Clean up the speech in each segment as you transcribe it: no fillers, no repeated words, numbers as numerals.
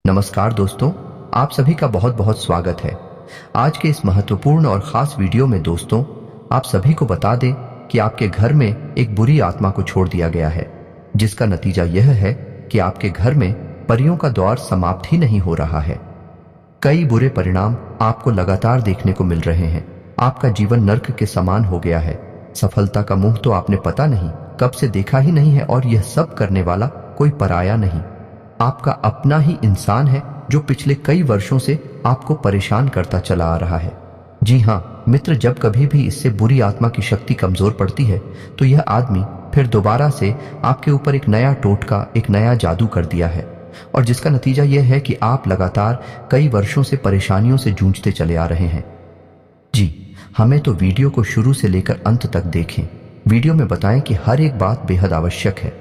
नमस्कार दोस्तों, आप सभी का बहुत बहुत स्वागत है। आज के इस महत्वपूर्ण और खास वीडियो में दोस्तों, आप सभी को बता दें कि आपके घर में एक बुरी आत्मा को छोड़ दिया गया है, जिसका नतीजा यह है कि आपके घर में परियों का दौर समाप्त ही नहीं हो रहा है। कई बुरे परिणाम आपको लगातार देखने को मिल रहे हैं। आपका जीवन नर्क के समान हो गया है। सफलता का मुंह तो आपने पता नहीं कब से देखा ही नहीं है, और यह सब करने वाला कोई पराया नहीं, आपका अपना ही इंसान है जो पिछले कई वर्षों से आपको परेशान करता चला आ रहा है। जी हाँ मित्र, जब कभी भी इससे बुरी आत्मा की शक्ति कमजोर पड़ती है तो यह आदमी फिर दोबारा से आपके ऊपर एक नया टोटका, एक नया जादू कर दिया है, और जिसका नतीजा यह है कि आप लगातार कई वर्षों से परेशानियों से जूझते चले आ रहे हैं। जी, हमें तो वीडियो को शुरू से लेकर अंत तक देखें। वीडियो में बताएं कि हर एक बात बेहद आवश्यक है,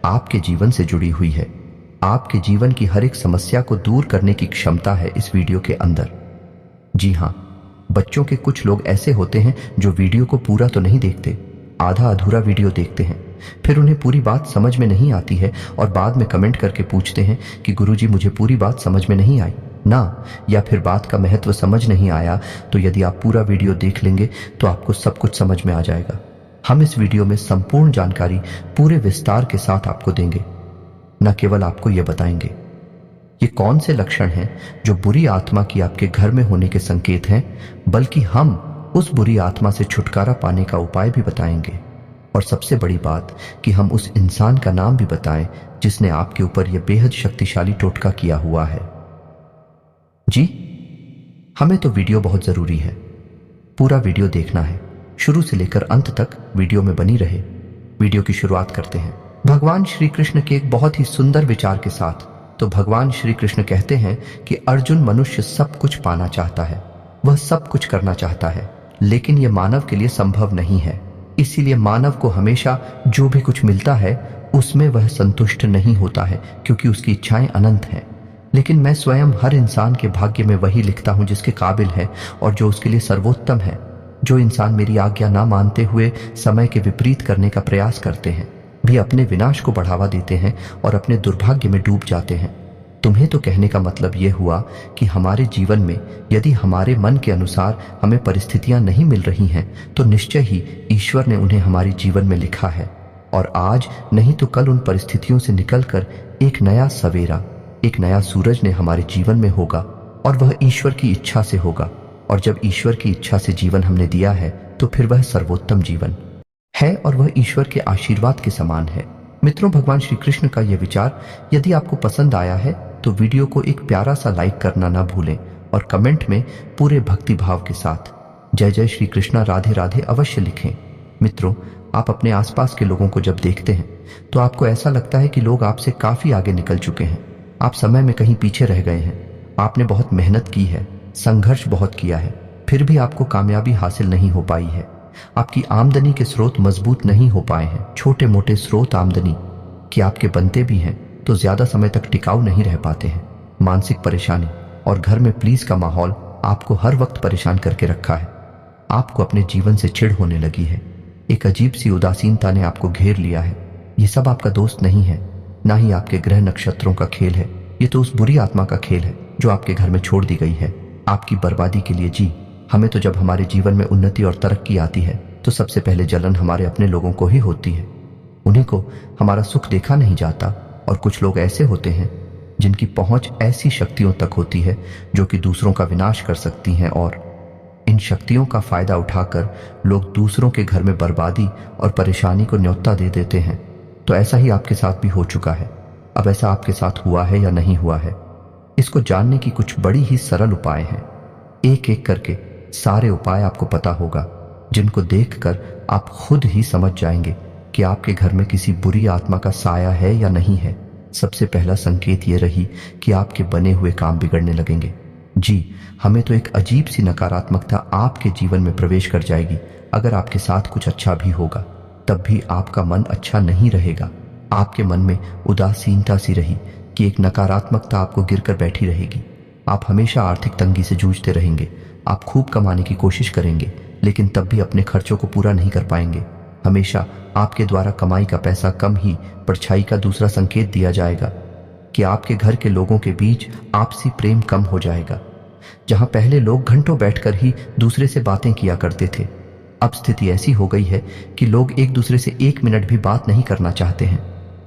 आपके जीवन से जुड़ी हुई है। आपके जीवन की हर एक समस्या को दूर करने की क्षमता है इस वीडियो के अंदर। जी हाँ, बच्चों के कुछ लोग ऐसे होते हैं जो वीडियो को पूरा तो नहीं देखते, आधा अधूरा वीडियो देखते हैं, फिर उन्हें पूरी बात समझ में नहीं आती है और बाद में कमेंट करके पूछते हैं कि गुरुजी मुझे पूरी बात समझ में नहीं आई ना, या फिर बात का महत्व समझ नहीं आया। तो यदि आप पूरा वीडियो देख लेंगे तो आपको सब कुछ समझ में आ जाएगा। हम इस वीडियो में संपूर्ण जानकारी पूरे विस्तार के साथ आपको देंगे। न केवल आपको यह बताएंगे ये कौन से लक्षण हैं जो बुरी आत्मा की आपके घर में होने के संकेत हैं, बल्कि हम उस बुरी आत्मा से छुटकारा पाने का उपाय भी बताएंगे। और सबसे बड़ी बात कि हम उस इंसान का नाम भी बताएं जिसने आपके ऊपर यह बेहद शक्तिशाली टोटका किया हुआ है। जी, हमें तो वीडियो बहुत जरूरी है, पूरा वीडियो देखना है, शुरू से लेकर अंत तक वीडियो में बनी रहे। वीडियो की शुरुआत करते हैं भगवान श्री कृष्ण के एक बहुत ही सुंदर विचार के साथ। तो भगवान श्री कृष्ण कहते हैं कि अर्जुन, मनुष्य सब कुछ पाना चाहता है, वह सब कुछ करना चाहता है, लेकिन यह मानव के लिए संभव नहीं है। इसीलिए मानव को हमेशा जो भी कुछ मिलता है उसमें वह संतुष्ट नहीं होता है, क्योंकि उसकी इच्छाएं अनंत हैं। लेकिन मैं स्वयं हर इंसान के भाग्य में वही लिखता हूं जिसके काबिल है और जो उसके लिए सर्वोत्तम है। जो इंसान मेरी आज्ञा ना मानते हुए समय के विपरीत करने का प्रयास करते हैं, भी अपने विनाश को बढ़ावा देते हैं और अपने दुर्भाग्य में डूब जाते हैं। तुम्हें तो कहने का मतलब यह हुआ कि हमारे जीवन में यदि हमारे मन के अनुसार हमें परिस्थितियां नहीं मिल रही हैं, तो निश्चय ही ईश्वर ने उन्हें हमारे जीवन में लिखा है, और आज नहीं तो कल उन परिस्थितियों से निकलकर एक नया सवेरा, एक नया सूरज ने हमारे जीवन में होगा, और वह ईश्वर की इच्छा से होगा। और जब ईश्वर की इच्छा से जीवन हमने दिया है तो फिर वह सर्वोत्तम जीवन है, और वह ईश्वर के आशीर्वाद के समान है। मित्रों, भगवान श्री कृष्ण का यह विचार यदि आपको पसंद आया है तो वीडियो को एक प्यारा सा लाइक करना ना भूलें, और कमेंट में पूरे भक्ति भाव के साथ जय जय श्री कृष्णा, राधे राधे अवश्य लिखें। मित्रों, आप अपने आसपास के लोगों को जब देखते हैं तो आपको ऐसा लगता है कि लोग आपसे काफी आगे निकल चुके हैं, आप समय में कहीं पीछे रह गए हैं। आपने बहुत मेहनत की है, संघर्ष बहुत किया है, फिर भी आपको कामयाबी हासिल नहीं हो पाई है। आपकी आमदनी के स्रोत मजबूत नहीं हो पाए हैं। छोटे मोटे स्रोत आमदनी कि आपके बनते भी हैं तो ज्यादा समय तक टिकाऊ नहीं रह पाते हैं। मानसिक परेशानी और घर में प्लीज का माहौल आपको हर वक्त परेशान करके रखा है। आपको अपने जीवन से चिढ़ होने लगी है, एक अजीब सी उदासीनता ने आपको घेर लिया है। ये सब आपका दोस्त नहीं है, ना ही आपके ग्रह नक्षत्रों का खेल है, ये तो उस बुरी आत्मा का खेल है जो आपके घर में छोड़ दी गई है आपकी बर्बादी के लिए। जी, हमें तो जब हमारे जीवन में उन्नति और तरक्की आती है तो सबसे पहले जलन हमारे अपने लोगों को ही होती है। उन्हीं को हमारा सुख देखा नहीं जाता, और कुछ लोग ऐसे होते हैं जिनकी पहुंच ऐसी शक्तियों तक होती है जो कि दूसरों का विनाश कर सकती हैं, और इन शक्तियों का फायदा उठाकर लोग दूसरों के घर में बर्बादी और परेशानी को न्योता दे देते हैं। तो ऐसा ही आपके साथ भी हो चुका है। अब ऐसा आपके साथ हुआ है या नहीं हुआ है, इसको जानने की कुछ बड़ी ही सरल उपाय हैं। एक एक करके सारे उपाय आपको पता होगा, जिनको देखकर आप खुद ही समझ जाएंगे कि आपके घर में किसी बुरी आत्मा का साया है या नहीं है। सबसे पहला संकेत ये रही कि आपके बने हुए काम बिगड़ने लगेंगे। जी, हमें तो एक अजीब सी नकारात्मकता आपके जीवन में प्रवेश कर जाएगी। अगर आपके साथ कुछ अच्छा भी होगा तब भी आपका मन अच्छा नहीं रहेगा। आपके मन में उदासीनता सी रही कि एक नकारात्मकता आपको गिरकर बैठी रहेगी। आप हमेशा आर्थिक तंगी से जूझते रहेंगे। आप खूब कमाने की कोशिश करेंगे, लेकिन तब भी अपने खर्चों को पूरा नहीं कर पाएंगे। हमेशा आपके द्वारा कमाई का पैसा कम ही परछाई का दूसरा संकेत दिया जाएगा कि आपके घर के लोगों के बीच आपसी प्रेम कम हो जाएगा। जहां पहले लोग घंटों बैठकर ही दूसरे से बातें किया करते थे, अब स्थिति ऐसी हो गई है कि लोग एक दूसरे से 1 मिनट भी बात नहीं करना चाहते हैं।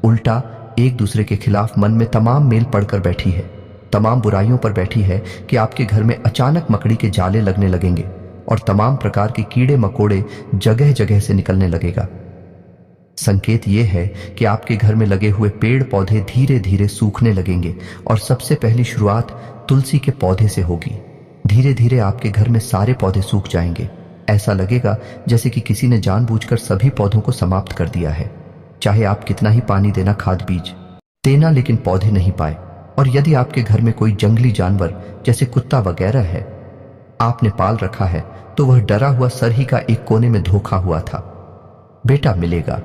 उल्टा एक दूसरे के खिलाफ मन में तमाम मेल पड़कर बैठी है, तमाम बुराइयों पर बैठी है कि आपके घर में अचानक मकड़ी के जाले लगने लगेंगे और तमाम प्रकार के कीड़े मकोड़े जगह जगह से निकलने लगेगा। संकेत यह है कि आपके घर में लगे हुए पेड़ पौधे धीरे धीरे सूखने लगेंगे और सबसे पहली शुरुआत तुलसी के पौधे से होगी। धीरे धीरे आपके घर में सारे पौधे सूख जाएंगे। ऐसा लगेगा जैसे कि किसी ने जानबूझकर सभी पौधों को समाप्त कर दिया है। चाहे आप कितना ही पानी देना, खाद बीज देना, लेकिन पौधे नहीं पाए। और यदि आपके घर में कोई जंगली जानवर जैसे कुत्ता वगैरह है, आपने पाल रखा है, तो वह डरा हुआ सरही का एक कोने में धोखा हुआ था। बेटा मिलेगा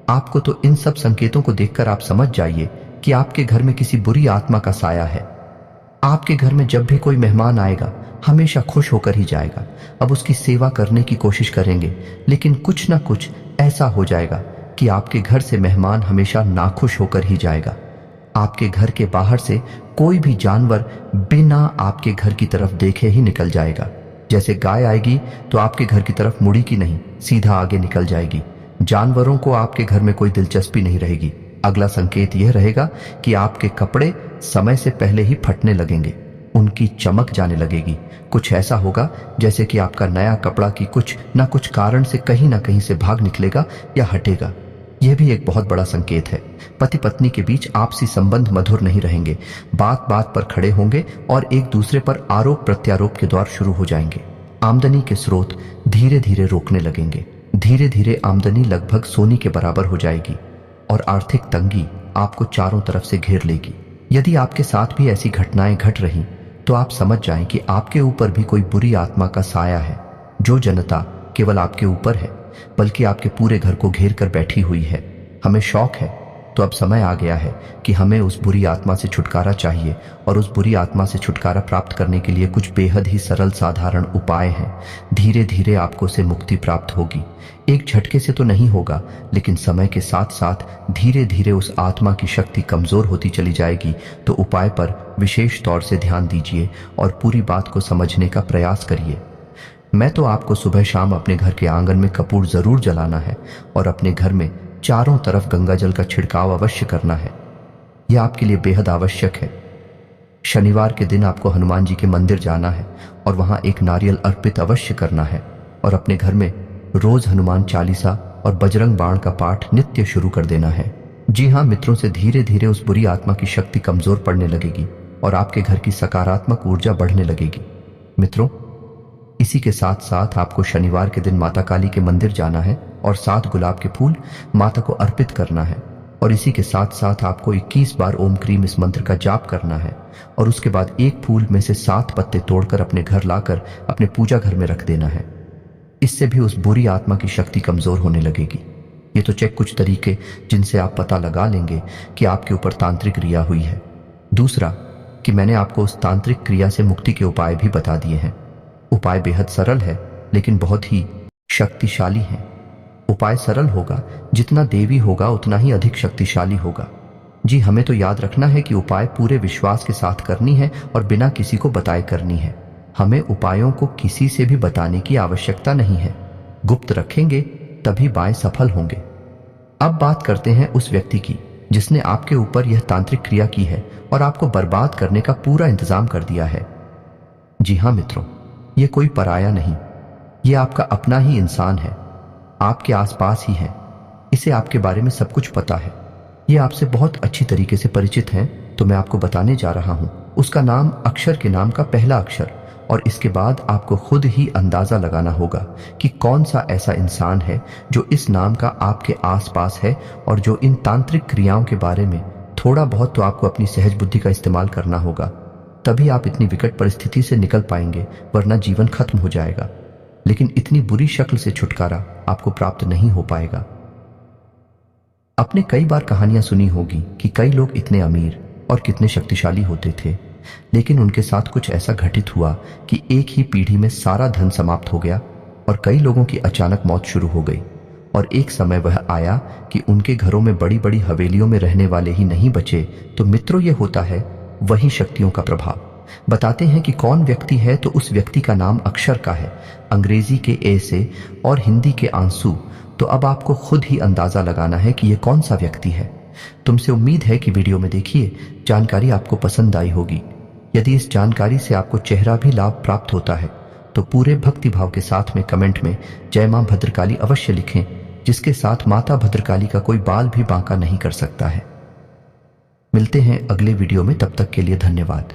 आपको। तो इन सब संकेतों को देखकर आप समझ जाइए कि आपके घर में किसी बुरी आत्मा का साया है। आपके घर में जब भी कोई मेहमान आएगा, हमेशा खुश होकर ही जाएगा। अब उसकी सेवा करने की कोशिश करेंगे, लेकिन कुछ ना कुछ ऐसा हो जाएगा कि आपके घर से मेहमान हमेशा नाखुश होकर ही जाएगा। आपके घर के बाहर से कोई भी जानवर बिना आपके घर की तरफ देखे ही निकल जाएगा। जैसे गाय आएगी तो आपके घर की तरफ मुड़ी की नहीं, सीधा आगे निकल जाएगी। जानवरों को आपके घर में कोई दिलचस्पी नहीं रहेगी। अगला संकेत यह रहेगा कि आपके कपड़े समय से पहले ही फटने लगेंगे, उनकी चमक जाने लगेगी। कुछ ऐसा होगा जैसे कि आपका नया कपड़ा की कुछ ना कुछ कारण से कहीं ना कहीं से भाग निकलेगा या हटेगा। यह भी एक बहुत बड़ा संकेत है। पति पत्नी के बीच आपसी संबंध मधुर नहीं रहेंगे, बात बात पर खड़े होंगे और एक दूसरे पर आरोप प्रत्यारोप के दौर शुरू हो जाएंगे। आमदनी के स्रोत धीरे धीरे रोकने लगेंगे। धीरे धीरे आमदनी लगभग सोने के बराबर हो जाएगी और आर्थिक तंगी आपको चारों तरफ से घेर लेगी। यदि आपके साथ भी ऐसी घटनाएं घट रही तो आप समझ जाएं कि आपके ऊपर भी कोई बुरी आत्मा का साया है। जो जनता केवल आपके ऊपर है, बल्कि आपके पूरे घर को घेर कर बैठी हुई है। हमें शौक है, तो अब समय आ गया है कि हमें उस बुरी आत्मा से छुटकारा चाहिए। और उस बुरी आत्मा से छुटकारा प्राप्त करने के लिए कुछ बेहद ही सरल साधारण उपाय हैं। धीरे धीरे आपको से मुक्ति प्राप्त होगी। एक झटके से तो नहीं होगा, लेकिन समय के साथ साथ धीरे धीरे उस आत्मा की शक्ति कमजोर होती चली जाएगी। तो उपाय पर विशेष तौर से ध्यान दीजिए और पूरी बात को समझने का प्रयास करिए। मैं तो आपको सुबह शाम अपने घर के आंगन में कपूर जरूर जलाना है और अपने घर में चारों तरफ गंगा जल का छिड़काव अवश्य करना है। यह आपके लिए बेहद आवश्यक है। शनिवार के दिन आपको हनुमान जी के मंदिर जाना है और वहां एक नारियल अर्पित अवश्य करना है और अपने घर में रोज हनुमान चालीसा और बजरंग बाण का पाठ नित्य शुरू कर देना है। जी हाँ मित्रों, से धीरे धीरे उस बुरी आत्मा की शक्ति कमजोर पड़ने लगेगी और आपके घर की सकारात्मक ऊर्जा बढ़ने लगेगी। मित्रों, इसी के साथ साथ आपको शनिवार के दिन माता काली के मंदिर जाना है और 7 गुलाब के फूल माता को अर्पित करना है। और इसी के साथ साथ आपको 21 बार ओम क्रीम इस मंत्र का जाप करना है और उसके बाद एक फूल में से 7 पत्ते तोड़कर अपने घर लाकर अपने पूजा घर में रख देना है। इससे भी उस बुरी आत्मा की शक्ति कमजोर होने लगेगी। ये तो चेक कुछ तरीके जिनसे आप पता लगा लेंगे कि आपके ऊपर तांत्रिक क्रिया हुई है। दूसरा कि मैंने आपको उस तांत्रिक क्रिया से मुक्ति के उपाय भी बता दिए हैं। उपाय बेहद सरल है, लेकिन बहुत ही शक्तिशाली है। उपाय सरल होगा, जितना देवी होगा उतना ही अधिक शक्तिशाली होगा। जी, हमें तो याद रखना है कि उपाय पूरे विश्वास के साथ करनी है और बिना किसी को बताए करनी है। हमें उपायों को किसी से भी बताने की आवश्यकता नहीं है। गुप्त रखेंगे तभी बाएं सफल होंगे। अब बात करते हैं उस व्यक्ति की जिसने आपके ऊपर यह तांत्रिक क्रिया की है और आपको बर्बाद करने का पूरा इंतजाम कर दिया है। जी हाँ मित्रों, ये कोई पराया नहीं, ये आपका अपना ही इंसान है, आपके आसपास ही है। इसे आपके बारे में सब कुछ पता है, ये आपसे बहुत अच्छी तरीके से परिचित है। तो मैं आपको बताने जा रहा हूं। उसका नाम अक्षर के नाम का पहला अक्षर, और इसके बाद आपको खुद ही अंदाजा लगाना होगा कि कौन सा ऐसा इंसान है जो इस नाम का आपके आसपास है और जो इन तांत्रिक क्रियाओं के बारे में थोड़ा बहुत तो आपको अपनी सहज बुद्धि का इस्तेमाल करना होगा। तभी आप इतनी विकट परिस्थिति से निकल पाएंगे, वरना जीवन खत्म हो जाएगा। लेकिन इतनी बुरी शक्ल से छुटकारा आपको प्राप्त नहीं हो पाएगा। आपने कई बार कहानियां सुनी होगी कि कई लोग इतने अमीर और कितने शक्तिशाली होते थे, लेकिन उनके साथ कुछ ऐसा घटित हुआ कि एक ही पीढ़ी में सारा धन समाप्त हो गया और कई लोगों की अचानक मौत शुरू हो गई। और एक समय वह आया कि उनके घरों में बड़ी बड़ी हवेलियों में रहने वाले ही नहीं बचे। तो मित्रों, ये होता है वही शक्तियों का प्रभाव। बताते हैं कि कौन व्यक्ति है, तो उस व्यक्ति का नाम अक्षर का है, अंग्रेजी के ए से और हिंदी के आंसू। तो अब आपको खुद ही अंदाजा लगाना है कि यह कौन सा व्यक्ति है। तुमसे उम्मीद है कि वीडियो में देखिए जानकारी आपको पसंद आई होगी। यदि इस जानकारी से आपको चेहरा भी लाभ प्राप्त होता है तो पूरे भक्ति भाव के साथ में कमेंट में जय मां भद्रकाली अवश्य लिखें, जिसके साथ माता भद्रकाली का कोई बाल भी बांका नहीं कर सकता है। मिलते हैं अगले वीडियो में, तब तक के लिए धन्यवाद।